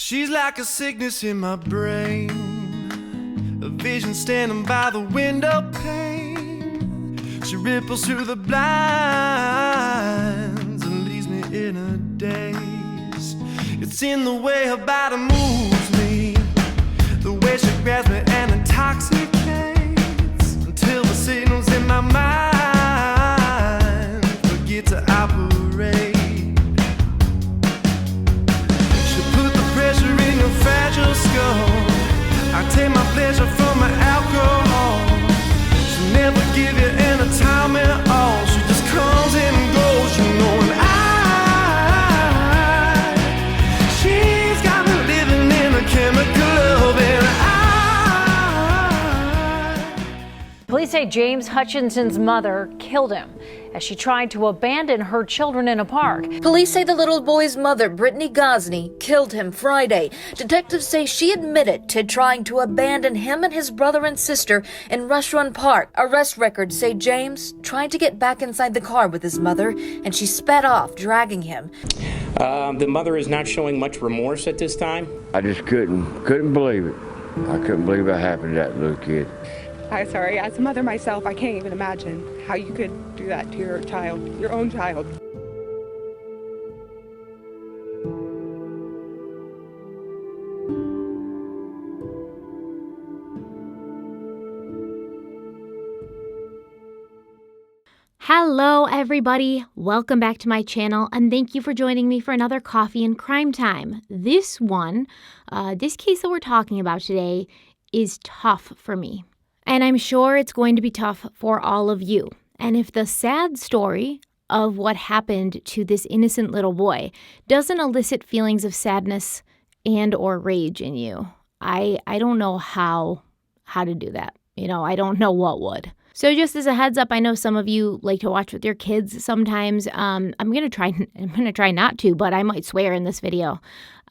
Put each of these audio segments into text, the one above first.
She's like a sickness in my brain, a vision standing by the window pane. She ripples through the blinds and leaves me in a daze. It's in the way her body moves me, the way she grabs me and intoxicates, until the signals in my mind forget to operate. Fragile skull, I take my pleasure from my alcohol. She'll never give you any time at all. She just comes and goes, you know, and she's got me living in a chemical love, and Police say James Hutchinson's mother killed him as she tried to abandon her children in a park. Police say the little boy's mother, Brittany Gosney, killed him Friday. Detectives say she admitted to trying to abandon him and his brother and sister in Rush Run Park. Arrest records say James tried to get back inside the car with his mother, and she sped off, dragging him. The mother is not showing much remorse at this time. I just couldn't believe it. I couldn't believe it happened to that little kid. I'm sorry, as a mother myself, I can't even imagine how you could do that to your child, your own child. Hello everybody, welcome back to my channel, and thank you for joining me for another Coffee and Crime Time. This case that we're talking about today is tough for me. And I'm sure it's going to be tough for all of you. And if the sad story of what happened to this innocent little boy doesn't elicit feelings of sadness and or rage in you, I don't know how to do that. I don't know what would. So just as a heads up, I know some of you like to watch with your kids sometimes. I'm gonna try not to, but I might swear in this video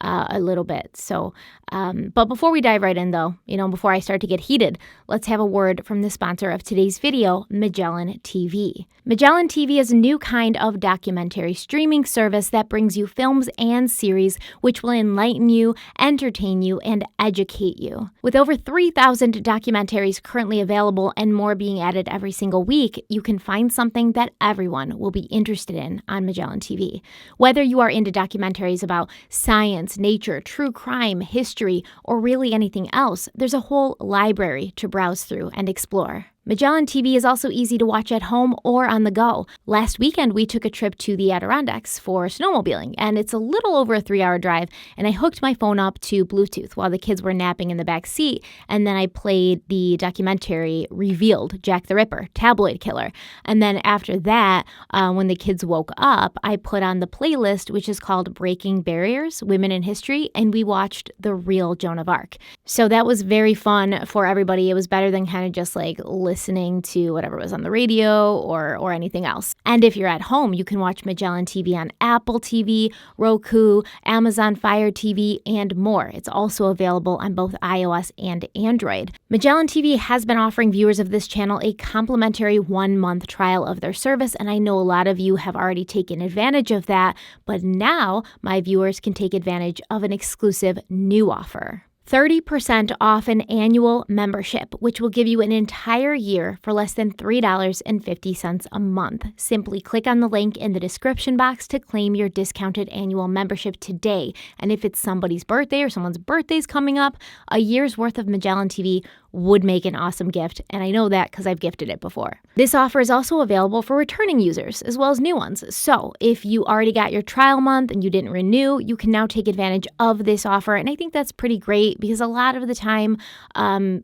a little bit. So, but before we dive right in though, before I start to get heated, let's have a word from the sponsor of today's video, Magellan TV. Magellan TV is a new kind of documentary streaming service that brings you films and series which will enlighten you, entertain you, and educate you. With over 3,000 documentaries currently available and more being added every single week, you can find something that everyone will be interested in on Magellan TV. Whether you are into documentaries about science, nature, true crime, history, or really anything else, there's a whole library to browse through and explore. Magellan TV is also easy to watch at home or on the go. Last weekend, we took a trip to the Adirondacks for snowmobiling, and it's a little over a 3-hour drive, and I hooked my phone up to Bluetooth while the kids were napping in the back seat, and then I played the documentary Revealed, Jack the Ripper, Tabloid Killer. And then after that, when the kids woke up, I put on the playlist, which is called Breaking Barriers, Women in History, and we watched The Real Joan of Arc. So that was very fun for everybody. It was better than kind of just like listening to whatever was on the radio or anything else. And if you're at home, you can watch Magellan TV on Apple TV, Roku, Amazon Fire TV, and more. It's also available on both iOS and Android. Magellan TV has been offering viewers of this channel a complimentary 1-month trial of their service, and I know a lot of you have already taken advantage of that, but now my viewers can take advantage of an exclusive new offer. 30% off an annual membership, which will give you an entire year for less than $3.50 a month. Simply click on the link in the description box to claim your discounted annual membership today. And if it's somebody's birthday or someone's birthday's coming up, a year's worth of Magellan TV would make an awesome gift, and I know that because I've gifted it before. This offer is also available for returning users as well as new ones. So if you already got your trial month and you didn't renew, you can now take advantage of this offer, and I think that's pretty great because a lot of the time,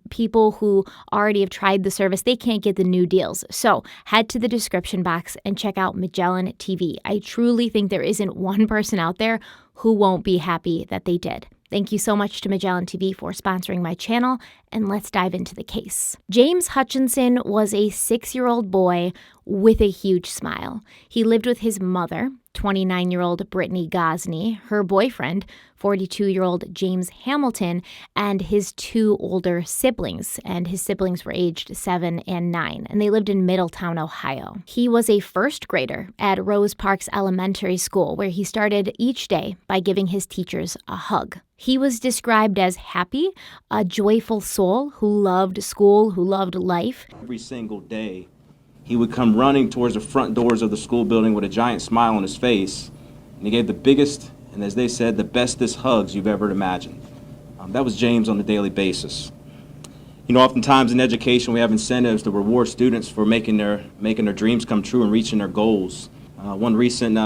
people who already have tried the service, they can't get the new deals. So head to the description box and check out Magellan TV. I truly think there isn't one person out there who won't be happy that they did. Thank you so much to Magellan TV for sponsoring my channel, and let's dive into the case. James Hutchinson was a 6-year-old boy with a huge smile. He lived with his mother, 29-year-old Brittany Gosney, her boyfriend, 42-year-old James Hamilton, and his two older siblings. And his siblings were aged 7 and 9, and they lived in Middletown, Ohio. He was a first grader at Rose Parks Elementary School, where he started each day by giving his teachers a hug. He was described as happy, a joyful soul who loved school, who loved life. Every single day, he would come running towards the front doors of the school building with a giant smile on his face, and he gave the biggest, and as they said, the bestest hugs you've ever imagined. That was James on a daily basis. You know, oftentimes in education, we have incentives to reward students for making their dreams come true and reaching their goals. One recent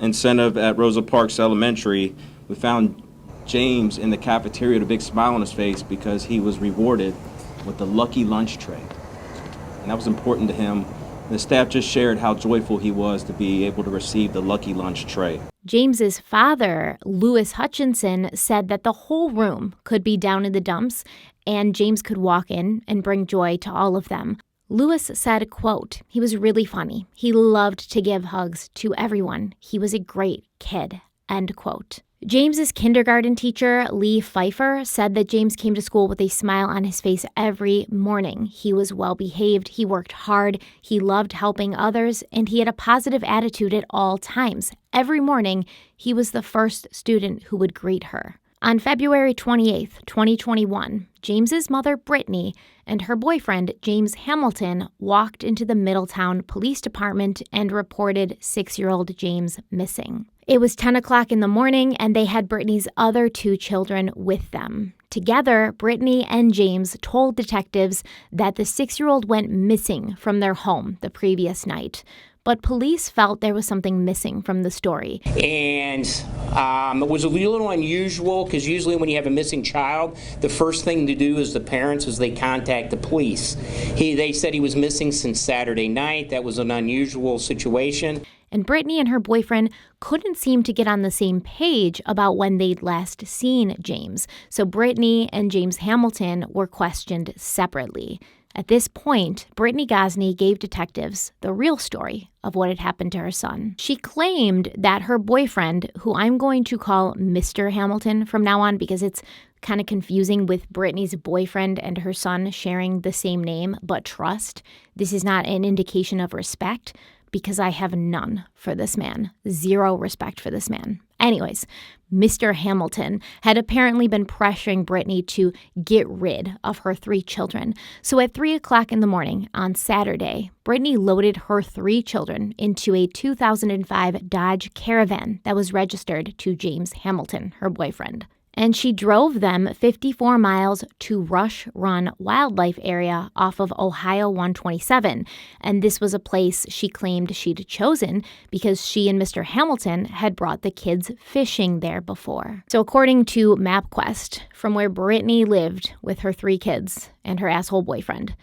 incentive at Rosa Parks Elementary, we found James in the cafeteria with a big smile on his face because he was rewarded with the lucky lunch tray. And that was important to him. The staff just shared how joyful he was to be able to receive the lucky lunch tray. James's father, Lewis Hutchinson, said that the whole room could be down in the dumps and James could walk in and bring joy to all of them. Lewis said, quote, "He was really funny. He loved to give hugs to everyone. He was a great kid," end quote. James's kindergarten teacher, Lee Pfeiffer, said that James came to school with a smile on his face every morning. He was well behaved, he worked hard, he loved helping others, and he had a positive attitude at all times. Every morning, he was the first student who would greet her. On February 28th, 2021, James's mother, Brittany, and her boyfriend, James Hamilton, walked into the Middletown Police Department and reported 6-year-old James missing. It was 10 o'clock in the morning, and they had Brittany's other two children with them. Together, Brittany and James told detectives that the 6-year-old went missing from their home the previous night. But police felt there was something missing from the story. And it was a little unusual because usually when you have a missing child, the first thing to do as the parents is they contact the police. They said he was missing since Saturday night. That was an unusual situation. And Brittany and her boyfriend couldn't seem to get on the same page about when they'd last seen James. So Brittany and James Hamilton were questioned separately. At this point, Brittany Gosney gave detectives the real story of what had happened to her son. She claimed that her boyfriend, who I'm going to call Mr. Hamilton from now on because it's kind of confusing with Brittany's boyfriend and her son sharing the same name, but trust, this is not an indication of respect because I have none for this man, zero respect for this man. Anyways, Mr. Hamilton had apparently been pressuring Brittany to get rid of her 3 children. So at 3 o'clock in the morning on Saturday, Brittany loaded her 3 children into a 2005 Dodge Caravan that was registered to James Hamilton, her boyfriend. And she drove them 54 miles to Rush Run Wildlife Area off of Ohio 127. And this was a place she claimed she'd chosen because she and Mr. Hamilton had brought the kids fishing there before. So according to MapQuest, from where Brittany lived with her 3 kids and her asshole boyfriend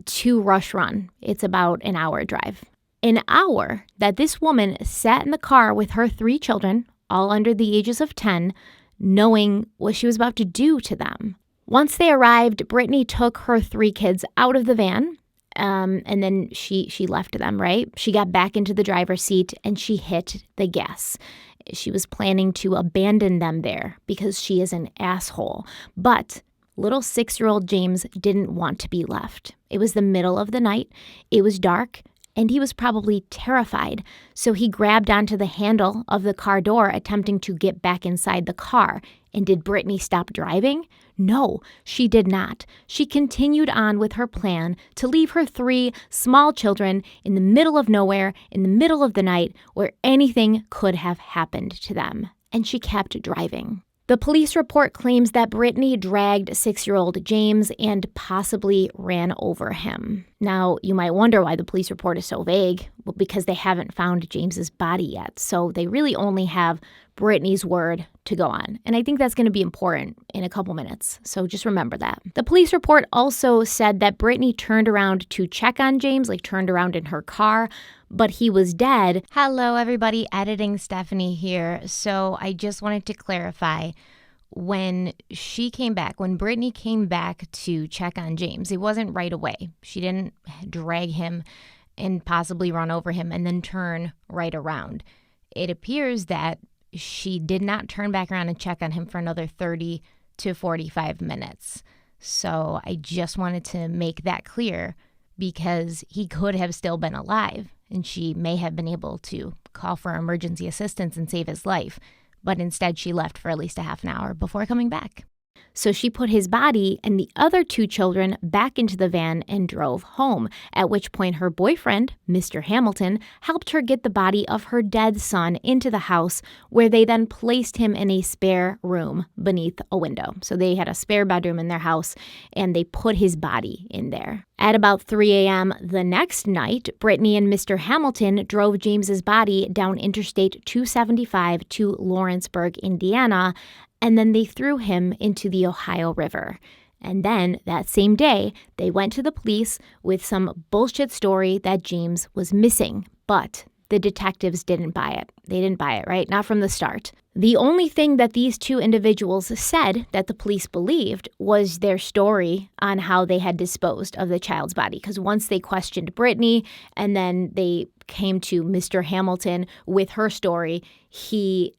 to Rush Run, it's about an hour drive. An hour that this woman sat in the car with her 3 children, all under the ages of 10, knowing what she was about to do to them. Once they arrived, Brittany took her 3 kids out of the van, and then she left them, right? She got back into the driver's seat, and she hit the gas. She was planning to abandon them there because she is an asshole. But little 6-year-old James didn't want to be left. It was the middle of the night. It was dark. And he was probably terrified, so he grabbed onto the handle of the car door, attempting to get back inside the car. And did Brittany stop driving? No, she did not. She continued on with her plan to leave her 3 small children in the middle of nowhere, in the middle of the night, where anything could have happened to them. And she kept driving. The police report claims that Brittany dragged 6-year-old James and possibly ran over him. Now, you might wonder why the police report is so vague. Well, because they haven't found James's body yet. So they really only have Brittany's word to go on. And I think that's going to be important in a couple minutes. So just remember that. The police report also said that Brittany turned around to check on James, like turned around in her car, but he was dead. Hello, everybody. Editing Stephanie here. So I just wanted to clarify. When Brittany came back to check on James, it wasn't right away. She didn't drag him and possibly run over him and then turn right around. It appears that she did not turn back around and check on him for another 30 to 45 minutes. So I just wanted to make that clear because he could have still been alive and she may have been able to call for emergency assistance and save his life. But instead she left for at least a half an hour before coming back. So she put his body and the other 2 children back into the van and drove home, at which point her boyfriend, Mr. Hamilton, helped her get the body of her dead son into the house, where they then placed him in a spare room beneath a window. So they had a spare bedroom in their house, and they put his body in there. At about 3 a.m. the next night, Brittany and Mr. Hamilton drove James's body down Interstate 275 to Lawrenceburg, Indiana, and then they threw him into the Ohio River. And then, that same day, they went to the police with some bullshit story that James was missing. But the detectives didn't buy it. They didn't buy it, right? Not from the start. The only thing that these 2 individuals said that the police believed was their story on how they had disposed of the child's body. Because once they questioned Brittany and then they came to Mr. Hamilton with her story,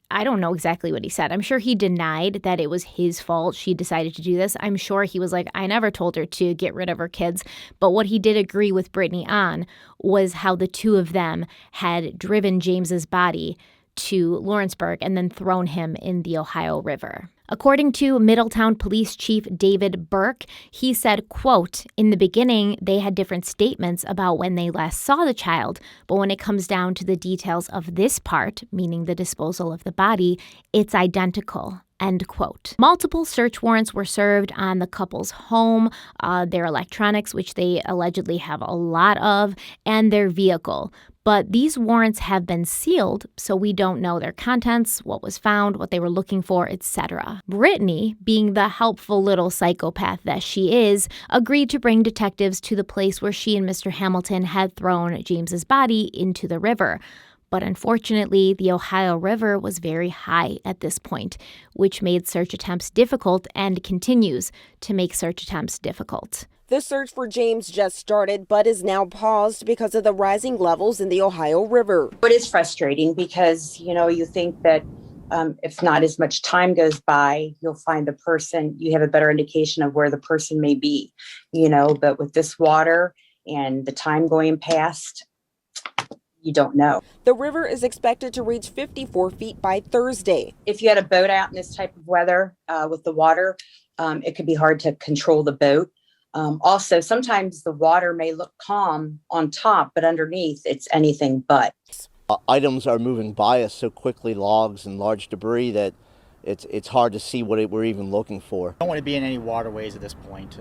I don't know exactly what he said. I'm sure he denied that it was his fault she decided to do this. I'm sure he was like, I never told her to get rid of her kids. But what he did agree with Brittany on was how the 2 of them had driven James's body to Lawrenceburg and then thrown him in the Ohio River. According to Middletown Police Chief David Burke, he said, quote, "In the beginning, they had different statements about when they last saw the child, but when it comes down to the details of this part, meaning the disposal of the body, it's identical." End quote. Multiple search warrants were served on the couple's home, their electronics, which they allegedly have a lot of, and their vehicle. But these warrants have been sealed, so we don't know their contents, what was found, what they were looking for, etc. Brittany, being the helpful little psychopath that she is, agreed to bring detectives to the place where she and Mr. Hamilton had thrown James's body into the river. But unfortunately, the Ohio River was very high at this point, which made search attempts difficult and continues to make search attempts difficult. The search for James just started, but is now paused because of the rising levels in the Ohio River. It is frustrating because, you think that if not as much time goes by, you'll find the person, you have a better indication of where the person may be, but with this water and the time going past, you don't know. The river is expected to reach 54 feet by Thursday. If you had a boat out in this type of weather with the water, it could be hard to control the boat. Also, sometimes the water may look calm on top, but underneath it's anything but. Items are moving by us so quickly, logs and large debris, that it's hard to see what we're even looking for. I don't want to be in any waterways at this point.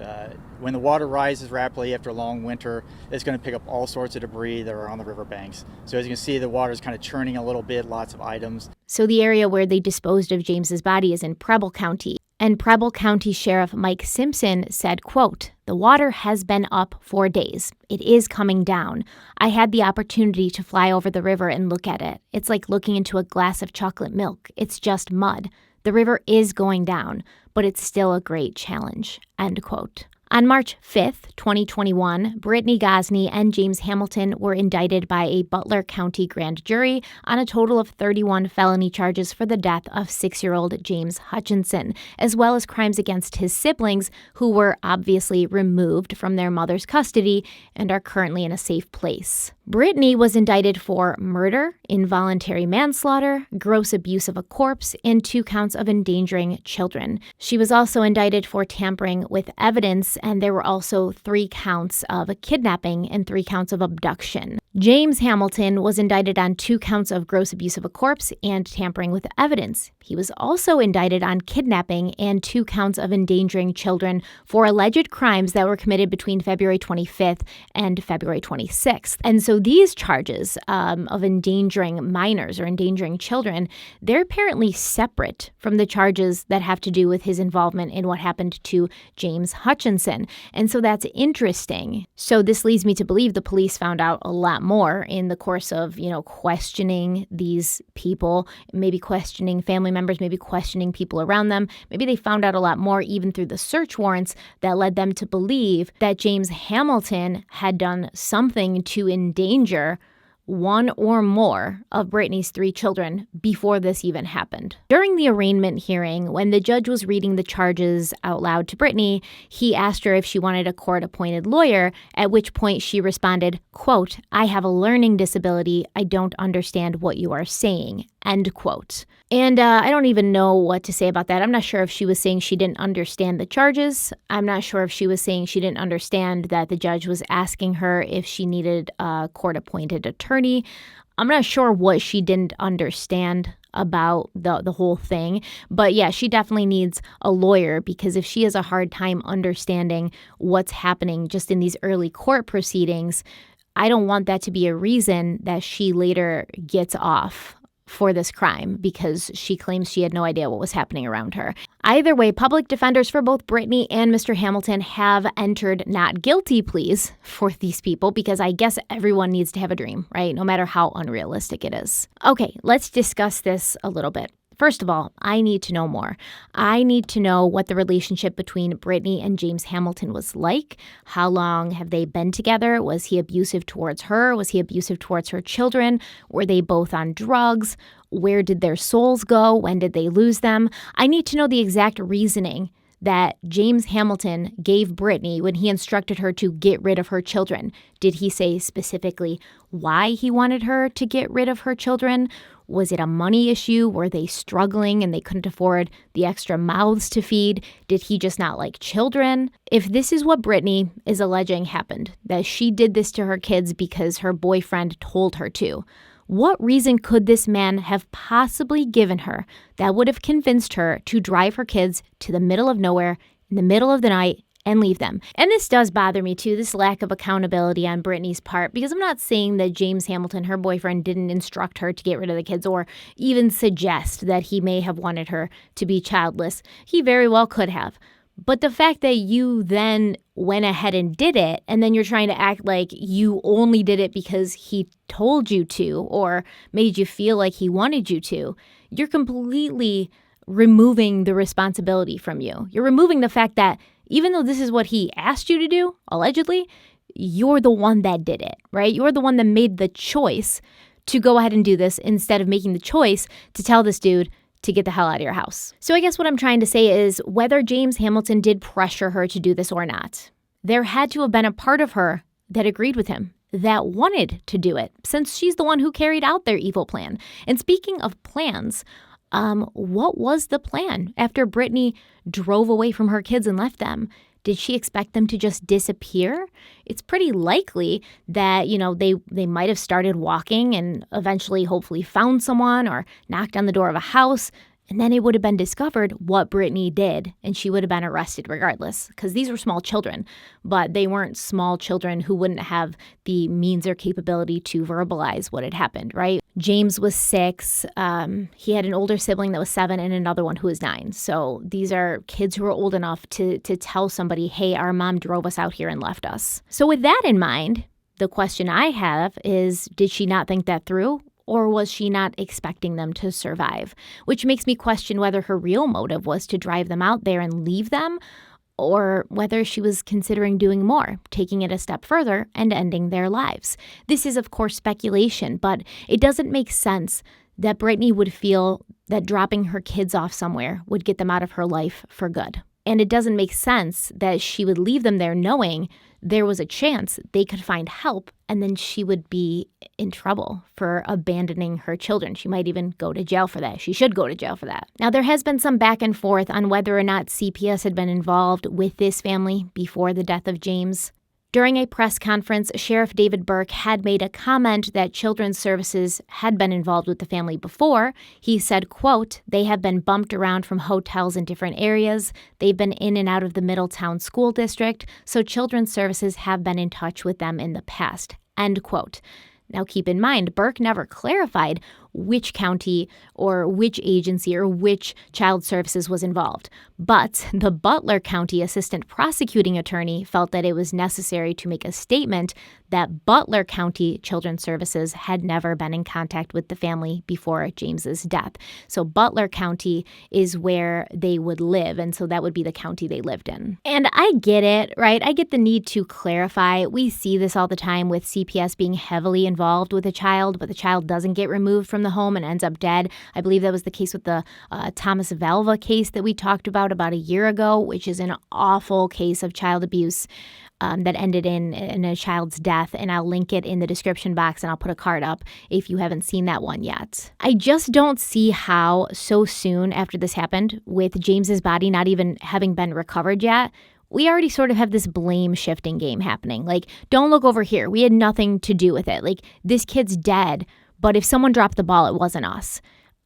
When the water rises rapidly after a long winter, it's going to pick up all sorts of debris that are on the riverbanks. So as you can see, the water is kind of churning a little bit, lots of items. So the area where they disposed of James's body is in Preble County. And Preble County Sheriff Mike Simpson said, quote, "The water has been up for days. It is coming down. I had the opportunity to fly over the river and look at it. It's like looking into a glass of chocolate milk. It's just mud. The river is going down, but it's still a great challenge." End quote. On March 5th, 2021, Brittany Gosney and James Hamilton were indicted by a Butler County grand jury on a total of 31 felony charges for the death of 6-year-old James Hutchinson, as well as crimes against his siblings, who were obviously removed from their mother's custody and are currently in a safe place. Brittany was indicted for murder, involuntary manslaughter, gross abuse of a corpse, and 2 counts of endangering children. She was also indicted for tampering with evidence, and there were also 3 counts of kidnapping and 3 counts of abduction. James Hamilton was indicted on 2 counts of gross abuse of a corpse and tampering with evidence. He was also indicted on kidnapping and 2 counts of endangering children for alleged crimes that were committed between February 25th and February 26th. And so these charges of endangering minors or endangering children, they're apparently separate from the charges that have to do with his involvement in what happened to James Hutchinson. And so that's interesting. So this leads me to believe the police found out a lot lot more in the course of, questioning these people, maybe questioning family members, maybe questioning people around them. Maybe they found out a lot more even through the search warrants that led them to believe that James Hamilton had done something to endanger one or more of Brittany's 3 children before this even happened. During the arraignment hearing, when the judge was reading the charges out loud to Brittany, he asked her if she wanted a court-appointed lawyer, at which point she responded, quote, "I have a learning disability. I don't understand what you are saying," end quote. And I don't even know what to say about that. I'm not sure if she was saying she didn't understand the charges. I'm not sure if she was saying she didn't understand that the judge was asking her if she needed a court-appointed attorney. I'm not sure what she didn't understand about the whole thing. But yeah, she definitely needs a lawyer, because if she has a hard time understanding what's happening just in these early court proceedings, I don't want that to be a reason that she later gets off for this crime because she claims she had no idea what was happening around her. Either way, public defenders for both Brittany and Mr. Hamilton have entered not guilty pleas for these people, because I guess everyone needs to have a dream, right? No matter how unrealistic it is. Okay, let's discuss this a little bit. First of all, I need to know more. I need to know what the relationship between Brittany and James Hamilton was like. How long have they been together? Was he abusive towards her? Was he abusive towards her children? Were they both on drugs? Where did their souls go? When did they lose them? I need to know the exact reasoning that James Hamilton gave Brittany when he instructed her to get rid of her children. Did he say specifically why he wanted her to get rid of her children? Was it a money issue? Were they struggling and they couldn't afford the extra mouths to feed? Did he just not like children? If this is what Brittany is alleging happened, that she did this to her kids because her boyfriend told her to, what reason could this man have possibly given her that would have convinced her to drive her kids to the middle of nowhere in the middle of the night and leave them? And this does bother me too, this lack of accountability on Brittany's part, because I'm not saying that James Hamilton, her boyfriend, didn't instruct her to get rid of the kids or even suggest that he may have wanted her to be childless. He very well could have. But the fact that you then went ahead and did it, and then you're trying to act like you only did it because he told you to or made you feel like he wanted you to, you're completely removing the responsibility from you. You're removing the fact that even though this is what he asked you to do, allegedly, you're the one that did it, right? You're the one that made the choice to go ahead and do this instead of making the choice to tell this dude to get the hell out of your house. So I guess what I'm trying to say is whether James Hamilton did pressure her to do this or not, there had to have been a part of her that agreed with him, that wanted to do it, since she's the one who carried out their evil plan. And speaking of plans, what was the plan after Brittany drove away from her kids and left them? Did she expect them to just disappear? It's pretty likely that, they might have started walking and eventually hopefully found someone or knocked on the door of a house. And then it would have been discovered what Brittany did, and she would have been arrested regardless, because these were small children, but they weren't small children who wouldn't have the means or capability to verbalize what had happened, right? James was 6. He had an older sibling that was 7 and another one who was 9. So these are kids who are old enough to tell somebody, hey, our mom drove us out here and left us. So with that in mind, the question I have is, did she not think that through? Or was she not expecting them to survive? Which makes me question whether her real motive was to drive them out there and leave them, or whether she was considering doing more, taking it a step further and ending their lives. This is, of course, speculation, but it doesn't make sense that Brittany would feel that dropping her kids off somewhere would get them out of her life for good. And it doesn't make sense that she would leave them there knowing there was a chance they could find help, and then she would be in trouble for abandoning her children. She might even go to jail for that. She should go to jail for that. Now, there has been some back and forth on whether or not CPS had been involved with this family before the death of James. During a press conference, Sheriff David Burke had made a comment that Children's Services had been involved with the family before. He said, quote, "They have been bumped around from hotels in different areas. They've been in and out of the Middletown School District, so Children's Services have been in touch with them in the past," end quote. Now, keep in mind, Burke never clarified which county or which agency or which child services was involved. But the Butler County Assistant Prosecuting Attorney felt that it was necessary to make a statement that Butler County Children's Services had never been in contact with the family before James's death. So Butler County is where they would live, and so that would be the county they lived in. And I get it, right? I get the need to clarify. We see this all the time with CPS being heavily involved with a child, but the child doesn't get removed from the home and ends up dead. I believe that was the case with the Thomas Valva case that we talked about a year ago, which is an awful case of child abuse that ended in a child's death. And I'll link it in the description box and I'll put a card up if you haven't seen that one yet. I just don't see how so soon after this happened, with James's body not even having been recovered yet, we already sort of have this blame shifting game happening. Like, don't look over here. We had nothing to do with it. Like, this kid's dead, but if someone dropped the ball, it wasn't us.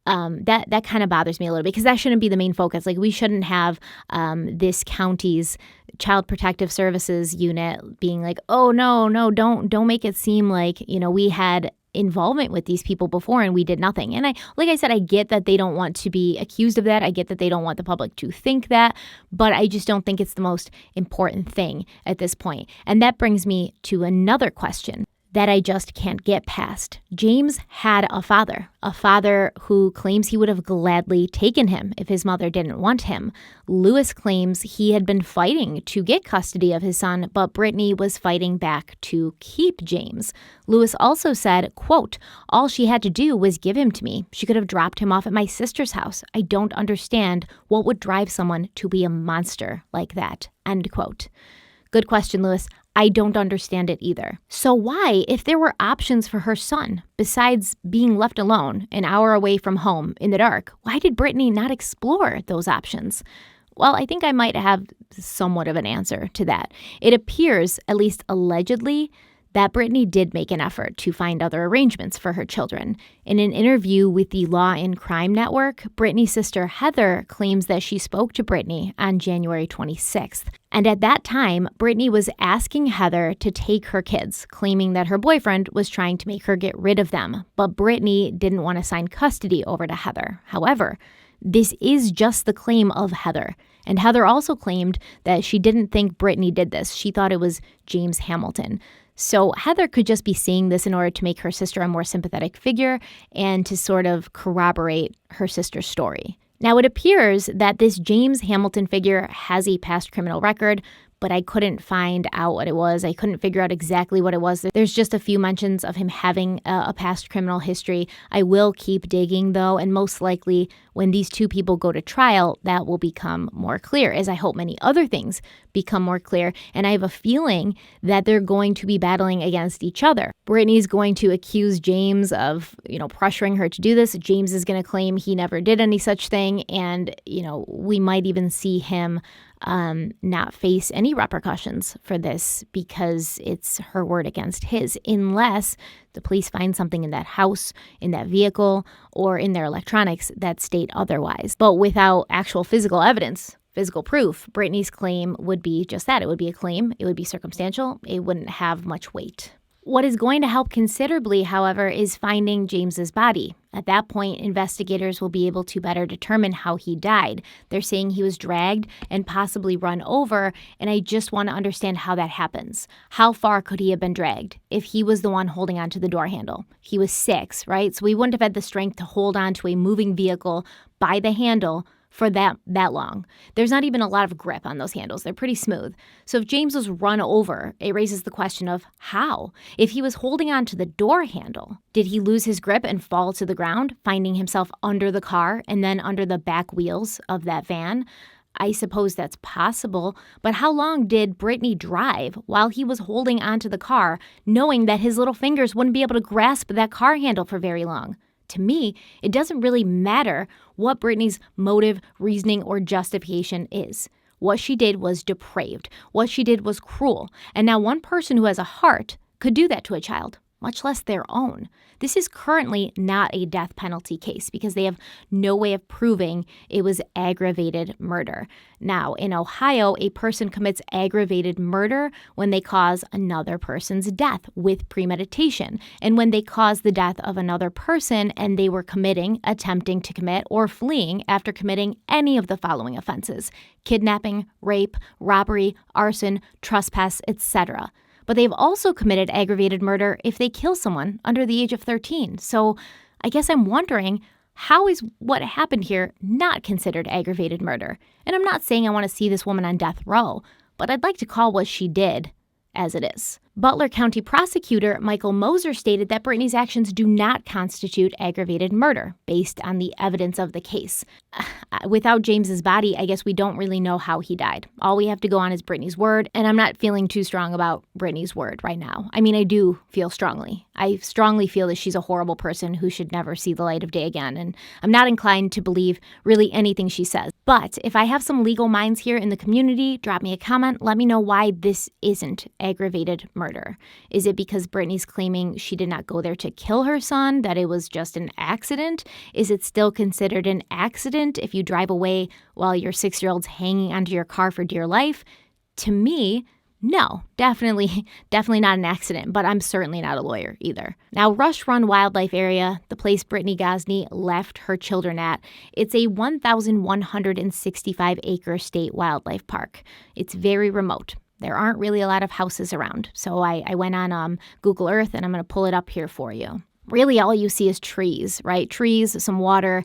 That kind of bothers me a little bit, because that shouldn't be the main focus. Like, we shouldn't have this county's Child Protective Services unit being like, oh, no, don't make it seem like, we had involvement with these people before and we did nothing. And like I said, I get that they don't want to be accused of that. I get that they don't want the public to think that, but I just don't think it's the most important thing at this point. And that brings me to another question that I just can't get past. James had a father who claims he would have gladly taken him if his mother didn't want him. Lewis claims he had been fighting to get custody of his son, but Brittany was fighting back to keep James. Lewis also said, quote, all she had to do was give him to me. She could have dropped him off at my sister's house. I don't understand what would drive someone to be a monster like that, end quote. Good question, Lewis. I don't understand it either. So why, if there were options for her son, besides being left alone an hour away from home in the dark, why did Brittany not explore those options? Well, I think I might have somewhat of an answer to that. It appears, at least allegedly, that Brittany did make an effort to find other arrangements for her children. In an interview with the Law and Crime Network, Brittany's sister Heather claims that she spoke to Brittany on January 26th. And at that time, Brittany was asking Heather to take her kids, claiming that her boyfriend was trying to make her get rid of them. But Brittany didn't want to sign custody over to Heather. However, this is just the claim of Heather. And Heather also claimed that she didn't think Brittany did this. She thought it was James Hamilton. So Heather could just be saying this in order to make her sister a more sympathetic figure and to sort of corroborate her sister's story. Now, it appears that this James Hamilton figure has a past criminal record, but I couldn't find out what it was. I couldn't figure out exactly what it was. There's just a few mentions of him having a past criminal history. I will keep digging, though, and most likely when these two people go to trial, that will become more clear, as I hope many other things become more clear. And I have a feeling that they're going to be battling against each other. Brittany's going to accuse James of, pressuring her to do this. James is going to claim he never did any such thing. And, we might even see him not face any repercussions for this because it's her word against his, unless the police find something in that house, in that vehicle, or in their electronics that state otherwise. But without actual physical evidence, physical proof, Brittany's claim would be just that. It would be a claim. It would be circumstantial. It wouldn't have much weight. What is going to help considerably, however, is finding James's body. At that point, investigators will be able to better determine how he died. They're saying he was dragged and possibly run over, and I just want to understand how that happens. How far could he have been dragged if he was the one holding onto the door handle? He was 6, right? So he wouldn't have had the strength to hold on to a moving vehicle by the handle for that long. There's not even a lot of grip on those handles. They're pretty smooth. So if James was run over, it raises the question of how? If he was holding on to the door handle, did he lose his grip and fall to the ground, finding himself under the car and then under the back wheels of that van? I suppose that's possible, but how long did Brittany drive while he was holding onto the car, knowing that his little fingers wouldn't be able to grasp that car handle for very long? To me, it doesn't really matter what Brittany's motive, reasoning, or justification is. What she did was depraved. What she did was cruel. And now one person who has a heart could do that to a child. much less their own. This is currently not a death penalty case because they have no way of proving it was aggravated murder. Now, in Ohio, a person commits aggravated murder when they cause another person's death with premeditation, and when they cause the death of another person and they were committing, attempting to commit, or fleeing after committing any of the following offenses: kidnapping, rape, robbery, arson, trespass, etc. But they've also committed aggravated murder if they kill someone under the age of 13. So I guess I'm wondering, how is what happened here not considered aggravated murder? And I'm not saying I want to see this woman on death row, but I'd like to call what she did as it is. Butler County Prosecutor Michael Moser stated that Brittany's actions do not constitute aggravated murder based on the evidence of the case. Without James's body, I guess we don't really know how he died. All we have to go on is Brittany's word, and I'm not feeling too strong about Brittany's word right now. I mean, I do feel strongly. I strongly feel that she's a horrible person who should never see the light of day again, and I'm not inclined to believe really anything she says. But if I have some legal minds here in the community, drop me a comment. Let me know why this isn't aggravated murder. Is it because Brittany's claiming she did not go there to kill her son, that it was just an accident? Is it still considered an accident if you drive away while your 6-year-old's hanging onto your car for dear life? To me, no, definitely not an accident, but I'm certainly not a lawyer either. Now, Rush Run Wildlife Area, the place Brittany Gosney left her children at, it's a 1,165-acre state wildlife park. It's very remote. There aren't really a lot of houses around, so I went on Google Earth, and I'm going to pull it up here for you. Really, all you see is trees, right? Trees, some water,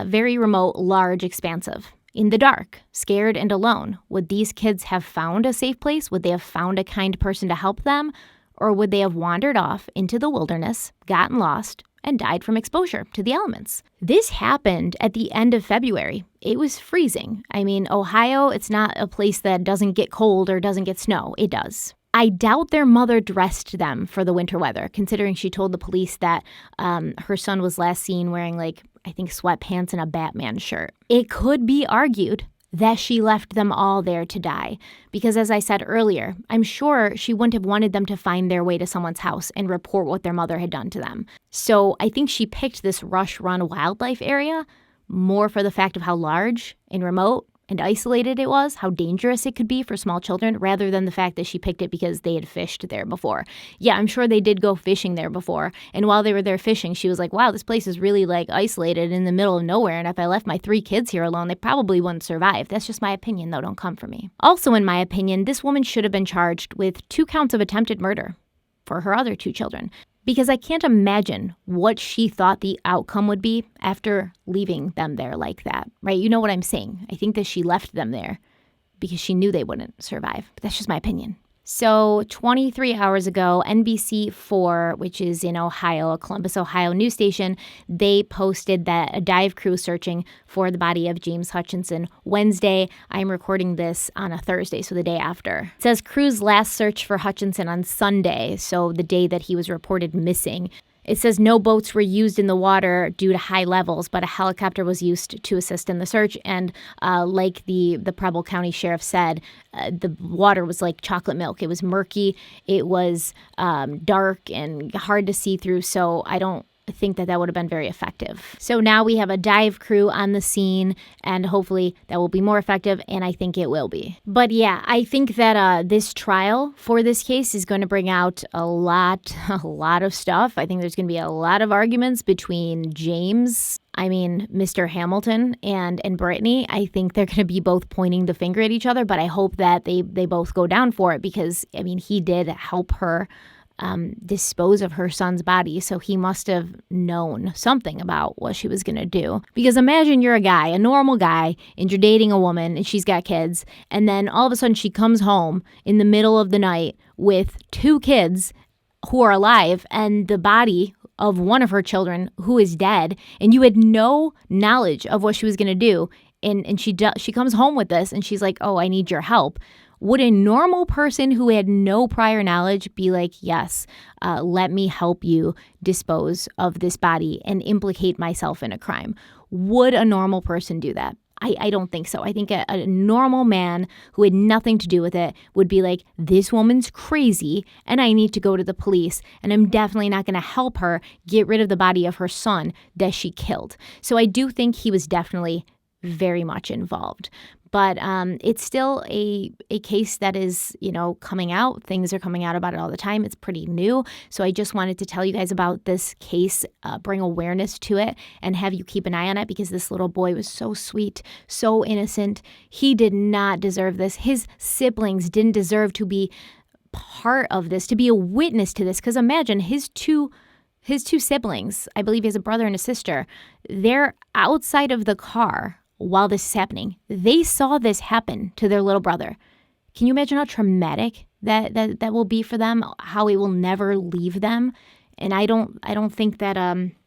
very remote, large, expansive. In the dark, scared and alone, would these kids have found a safe place? Would they have found a kind person to help them? Or would they have wandered off into the wilderness, gotten lost, and died from exposure to the elements? This happened at the end of February. It was freezing. I mean, Ohio, it's not a place that doesn't get cold or doesn't get snow. It does. I doubt their mother dressed them for the winter weather, considering she told the police that her son was last seen wearing, I think, sweatpants and a Batman shirt. It could be argued that she left them all there to die, because as I said earlier, I'm sure she wouldn't have wanted them to find their way to someone's house and report what their mother had done to them. So I think she picked this Rush Run Wildlife Area more for the fact of how large and remote and isolated it was, how dangerous it could be for small children, rather than the fact that she picked it because they had fished there before. Yeah, I'm sure they did go fishing there before, and while they were there fishing, she was like, wow, this place is really isolated in the middle of nowhere, and if I left my 3 kids here alone, they probably wouldn't survive. That's just my opinion, though. Don't come for me. Also, in my opinion, this woman should have been charged with 2 counts of attempted murder for her other 2 children, because I can't imagine what she thought the outcome would be after leaving them there like that, right? You know what I'm saying? I think that she left them there because she knew they wouldn't survive. But that's just my opinion. So 23 hours ago, NBC4, which is in Ohio, a Columbus, Ohio news station, they posted that a dive crew searching for the body of James Hutchinson Wednesday. I'm recording this on a Thursday, so the day after. It says crews last searched for Hutchinson on Sunday, so the day that he was reported missing. It says no boats were used in the water due to high levels, but a helicopter was used to assist in the search. And like the Preble County Sheriff said, the water was like chocolate milk. It was murky. It was dark and hard to see through. So I don't think that would have been very effective. So now we have a dive crew on the scene, and hopefully that will be more effective, and I think it will be. But yeah, I think that this trial for this case is going to bring out a lot of stuff. I think there's going to be a lot of arguments between Mr. Hamilton and Brittany. I think they're going to be both pointing the finger at each other, but I hope that they both go down for it, because, he did help her dispose of her son's body, so he must have known something about what she was going to do. Because imagine you're a guy, a normal guy, and you're dating a woman, and she's got kids, and then all of a sudden she comes home in the middle of the night with 2 kids who are alive and the body of one of her children who is dead, and you had no knowledge of what she was going to do, and she comes home with this, and she's like, oh, I need your help. Would a normal person who had no prior knowledge be like, yes, let me help you dispose of this body and implicate myself in a crime? Would a normal person do that? I don't think so. I think a normal man who had nothing to do with it would be like, this woman's crazy and I need to go to the police, and I'm definitely not going to help her get rid of the body of her son that she killed. So I do think he was definitely very much involved. But it's still a case that is, coming out. Things are coming out about it all the time. It's pretty new. So I just wanted to tell you guys about this case, bring awareness to it, and have you keep an eye on it, because this little boy was so sweet, so innocent. He did not deserve this. His siblings didn't deserve to be part of this, to be a witness to this. Because imagine his two siblings, I believe he has a brother and a sister, they're outside of the car while this is happening. They saw this happen to their little brother. Can you imagine how traumatic that will be for them, how it will never leave them? And I don't think that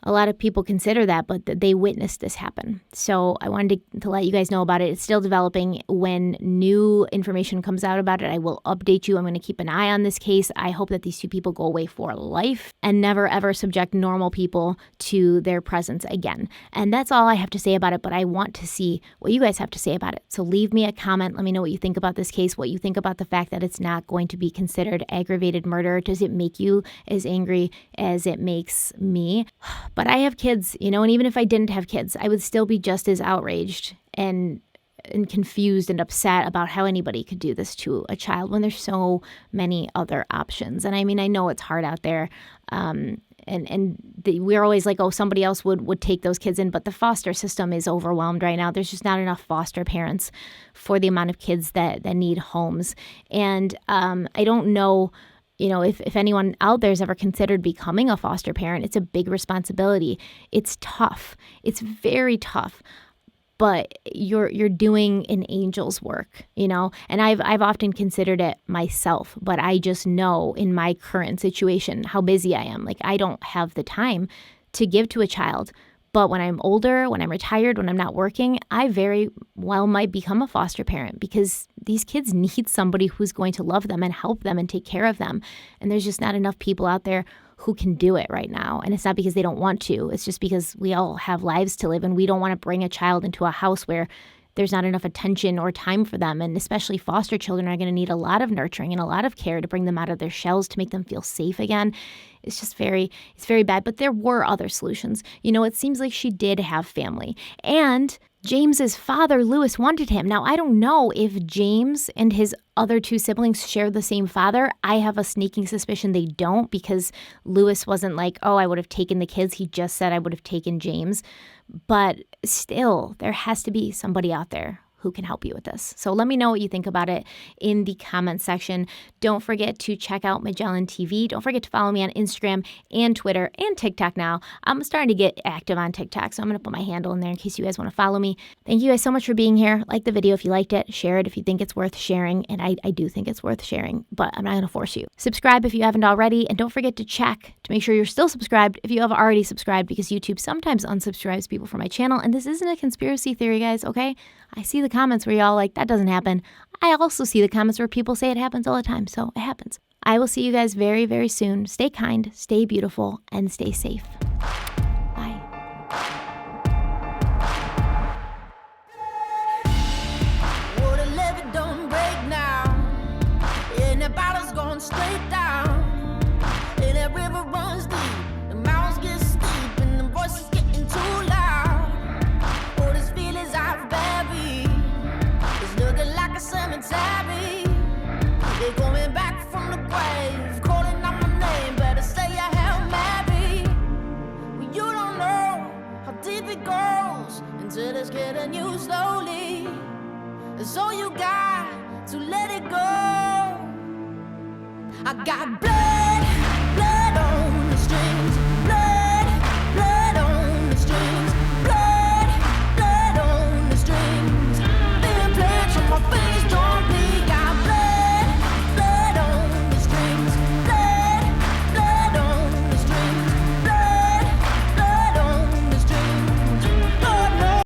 a lot of people consider that, but they witnessed this happen. So I wanted to let you guys know about it. It's still developing. When new information comes out about it, I will update you. I'm going to keep an eye on this case. I hope that these two people go away for life and never, ever subject normal people to their presence again. And that's all I have to say about it, but I want to see what you guys have to say about it. So leave me a comment. Let me know what you think about this case, what you think about the fact that it's not going to be considered aggravated murder. Does it make you as angry as it makes me? But I have kids, and even if I didn't have kids, I would still be just as outraged and confused and upset about how anybody could do this to a child when there's so many other options. And I mean, I know it's hard out there. We're always like, oh, somebody else would take those kids in, but the foster system is overwhelmed right now. There's just not enough foster parents for the amount of kids that need homes. And I don't know, if anyone out there has ever considered becoming a foster parent. It's a big responsibility. It's tough. It's very tough. But you're doing an angel's work, and I've often considered it myself, but I just know in my current situation how busy I am. Like, I don't have the time to give to a child. But when I'm older, when I'm retired, when I'm not working, I very well might become a foster parent, because these kids need somebody who's going to love them and help them and take care of them. And there's just not enough people out there who can do it right now. And it's not because they don't want to. It's just because we all have lives to live, and we don't want to bring a child into a house where there's not enough attention or time for them. And especially foster children are going to need a lot of nurturing and a lot of care to bring them out of their shells, to make them feel safe again. It's just it's very bad. But there were other solutions. It seems like she did have family. And James's father, Lewis, wanted him. Now, I don't know if James and his other two siblings share the same father. I have a sneaking suspicion they don't, because Lewis wasn't like, oh, I would have taken the kids. He just said I would have taken James. But still, there has to be somebody out there who can help you with this. So let me know what you think about it in the comments section. Don't forget to check out Magellan TV. Don't forget to follow me on Instagram and Twitter and TikTok now. I'm starting to get active on TikTok, so I'm going to put my handle in there in case you guys want to follow me. Thank you guys so much for being here. Like the video if you liked it. Share it if you think it's worth sharing. And I do think it's worth sharing, but I'm not going to force you. Subscribe if you haven't already. And don't forget to check to make sure you're still subscribed if you have already subscribed, because YouTube sometimes unsubscribes people from my channel. And this isn't a conspiracy theory, guys, okay? I see the comments where y'all like, that doesn't happen. I also see the comments where people say it happens all the time, so it happens. I will see you guys very, very soon. Stay kind, stay beautiful, and stay safe. Bye. Well, the levee don't break now, and the bottle's going straight down, and that river runs deep, the mountains get steep, and the voices getting too loud. Oh, this feelings I've buried, it's looking like a cemetery. They coming back from the grave, calling out my name, better say I have Mary. Well, you don't know how deep it goes until it's getting you slowly. So you got to let it go. I got blood